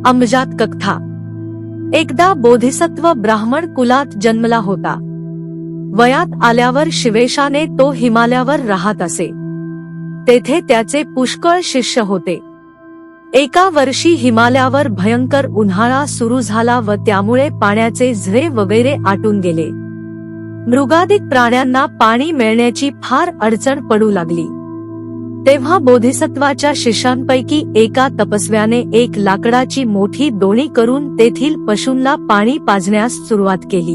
अमजात कथा। एकदा बोधिसत्व ब्राह्मण कुलात जन्मला होता। वयात आल्यावर शिवेशाने तो हिमालयावर राहत असे। तेथे त्याचे पुष्कळ शिष्य होते। एका वर्षी हिमालयावर भयंकर उन्हाळा सुरू झाला व त्यामुळे पाण्याचे झरे वगैरे आटून गेले। मृगादिक प्राण्यांना पाणी मिळण्याची फार अडचण पडू लागली। तेव्हा बोधिसत्वाच्या शिष्यांपैकी एका तपस्व्याने एक लाकडाची मोठी दोणी करून तेथील पशूंना पाणी पाजण्यास सुरुवात केली।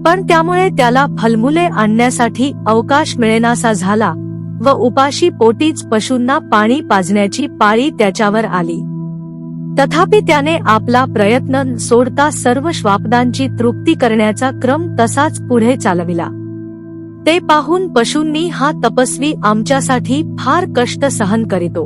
पण त्यामुळे त्याला फलमुले आणण्यासाठी अवकाश मिळेनासा झाला व उपाशी पोटीच पशूंना पाणी पाजण्याची पाळी त्याच्यावर आली। तथापि त्याने आपला प्रयत्न न सोडता सर्व श्वापदांची तृप्ती करण्याचा क्रम तसाच पुढे चालविला। ते पाहून पशूंनी हा तपस्वी आमच्यासाठी फार कष्ट सहन करीतो,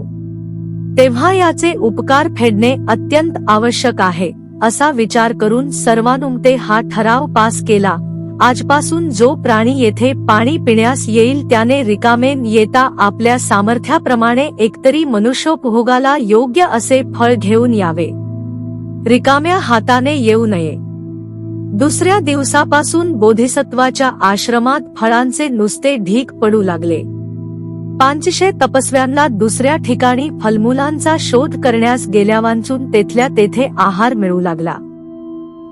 तेव्हा याचे उपकार फेडणे अत्यंत आवश्यक आहे असा विचार करून सर्वानुमते हा ठराव पास केला। आजपासून जो प्राणी येथे पाणी पिण्यास येईल त्याने रिकामे येता आपल्या सामर्थ्याप्रमाणे एकतरी मनुष्योपभोगाला योग्य असे फळ घेऊन यावे, रिकाम्या हाताने येऊ नये। दुसऱ्या दिवसापासून बोधिसत्वाच्या आश्रमात फळांचे नुसते ढीग पडू लागले। 500 तपस्व्यांना दुसऱ्या ठिकाणी फलमुलांचा शोध करण्यास गेल्यावांचून तेथल्या तेथे आहार मिळू लागला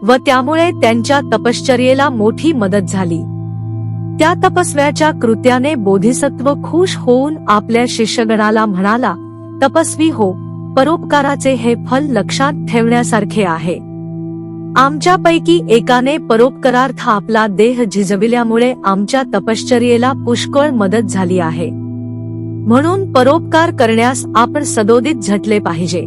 व त्यामुळे त्यांच्या तपश्चर्येला मोठी मदत झाली। त्या तपस्व्याच्या कृत्याने बोधिसत्व खुश होऊन आपल्या शिष्यगणाला म्हणाला, तपस्वी हो, परोपकाराचे हे फल लक्षात ठेवण्यासारखे आहे। आमच्यापैकी एकाने परोपकारार्थ आपला देह झिजविल्यामुळे आमच्या तपश्चर्येला पुष्कळ मदत झाली आहे, म्हणून परोपकार करण्यास आपण सदोदित झटले पाहिजे।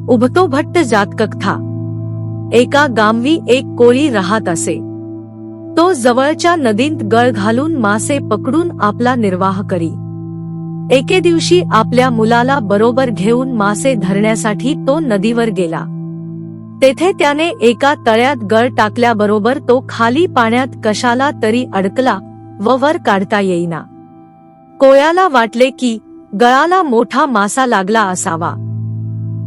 उभतो भट्ट जातककथा। एका गांवी एक कोळी राहत असे। तो जवळच्या नदीत गळ घालून मासे पकडून आपला निर्वाह करी। एके दिवशी आपल्या मुलाला बरोबर घेऊन मासे धरण्यासाठी तो नदीवर गेला। तेथे त्याने एका तळ्यात गळ टाकल्याबरोबर तो खाली पाण्यात कशाला तरी अडकला व वर काढता येईना। कोळ्याला वाटले की गळाला मोठा मासा लागला असावा।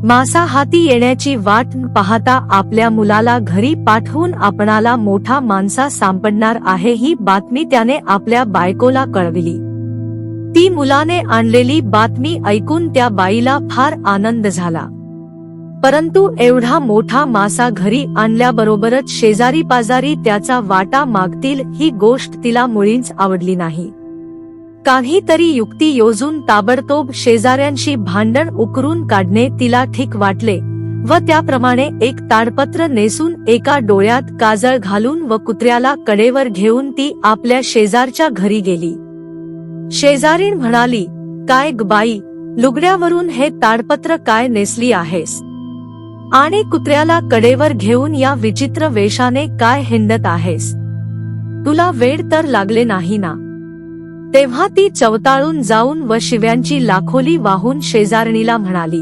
मासा हाती येण्याची वाट पाहता आपल्या मुलाला घरी पाठवून आपणाला मोठा मांसा सापडणार आहे ही बातमी त्याने आपल्या बायकोला कळविली। ती मुलाने आणलेली बातमी ऐकून त्या बाईला फार आनंद झाला, परंतु एवढा मोठा मासा घरी आणल्याबरोबरच शेजारी पाजारी त्याचा वाटा मागतील ही गोष्ट तिला मुळीच आवडली नाही। काहीतरी युक्ती योजून ताबडतोब शेजाऱ्यांशी भांडण उकरून काढणे तिला ठीक वाटले व त्याप्रमाणे एक ताडपत्र नेसून एका डोळ्यात काजळ घालून व कुत्र्याला कडेवर घेऊन ती आपल्या शेजारच्या घरी गेली। शेजारीण म्हणाली, काय ग बाई, लुगड्यावरून हे ताडपत्र काय नेसली आहेस आणि कुत्र्याला कडेवर घेऊन या विचित्र वेशाने काय हिंडत आहेस? तुला वेड तर लागले नाही ना? तेव्हा ती चवताळून जाऊन व शिव्यांची लाखोली वाहून शेजारणीला म्हणाली,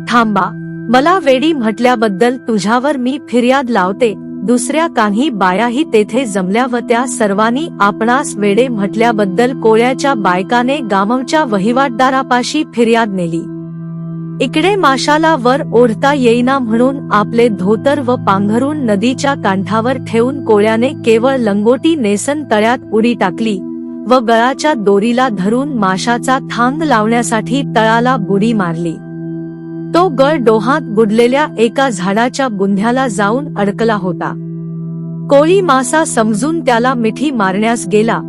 थांबा, मला वेडी म्हटल्याबद्दल तुझ्यावर मी फिर्याद लावते। दुसऱ्या काही बायाही तेथे जमल्या व त्या सर्वांनी आपणास वेडे म्हटल्याबद्दल कोळ्याच्या बायकाने गामवच्या वहिवाटदारापाशी फिर्याद नेली। इकडे माशाला वर ओढता येईना म्हणून आपले धोतर व पांघरून नदीच्या काठावर ठेवून कोळ्याने केवळ लंगोटी नेसन तळ्यात उडी टाकली व गळाच्या दोरीला धरून माशाचा थांग लावण्यासाठी तळाला बुडी मारली। तो गळ डोहात बुडलेल्या एका झाडाच्या बुंध्याला जाऊन अडकला होता। कोळी मासा समजून त्याला मिठी मारण्यास गेला,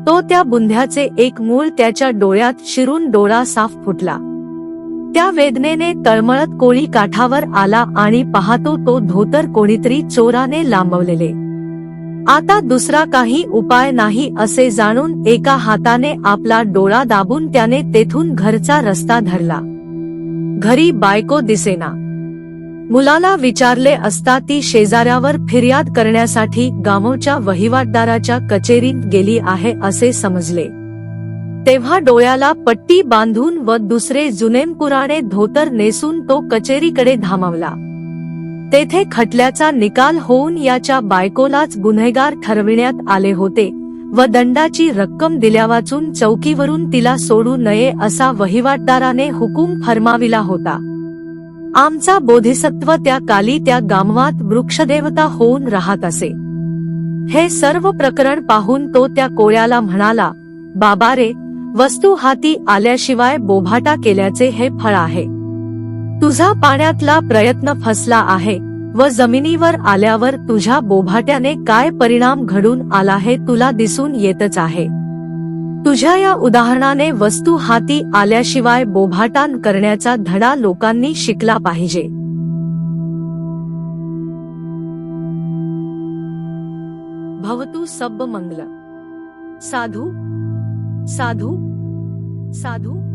तो त्या बुंध्याचे एक मूळ त्याच्या डोळ्यात शिरून डोळा साफ फुटला। त्या वेदनेने तळमळत कोळी काठावर आला आणि पाहतो तो धोतर कोणीतरी चोराने लांबवलेले। आता दुसरा काही उपाय नाही असे जाणून एका हाताने आपला डोळा दाबून त्याने तेथून घरचा रस्ता धरला। घरी बायको दिसेना। मुलाला विचारले असता ती शेजाऱ्यावर फिर्याद करण्यासाठी गामवच्या वहिवाटदाराच्या कचेरीत गेली आहे असे समजले। तेव्हा डोळ्याला पट्टी बांधून व दुसरे जुनेमपुराणे धोतर नेसून तो कचेरीकडे धामवला। तेथे खटल्याचा निकाल होऊन याच्या बायकोलाच गुन्हेगार ठरविण्यात आले होते व दंडाची रक्कम दिल्यावाचून चौकीवरून तिला सोडू नये असा वहिवाटदाराने हुकूम फरमाविला होता. आमचा बोधिसत्व त्या काली त्या गामवात वृक्षदेवता होऊन राहत असे. हे सर्व प्रकरण पाहून तो त्या कोळ्याला म्हणाला, बाबा रे, वस्तू हाती आल्याशिवाय बोभाटा केल्याचे हे फळ आहे. तुझा पाण्यातला प्रयत्न फसला आहे व जमिनीवर आल्यावर तुझ्या बोभाट्याने काय परिणाम घडून आला हे तुला दिसून येतच आहे. तुझ्या या उदाहरणाने वस्तू हाती आल्याशिवाय बोभाटान करण्याचा धडा लोकांनी शिकला पाहिजे. भवतु सब्ब मंगल. साधू साधू साधू.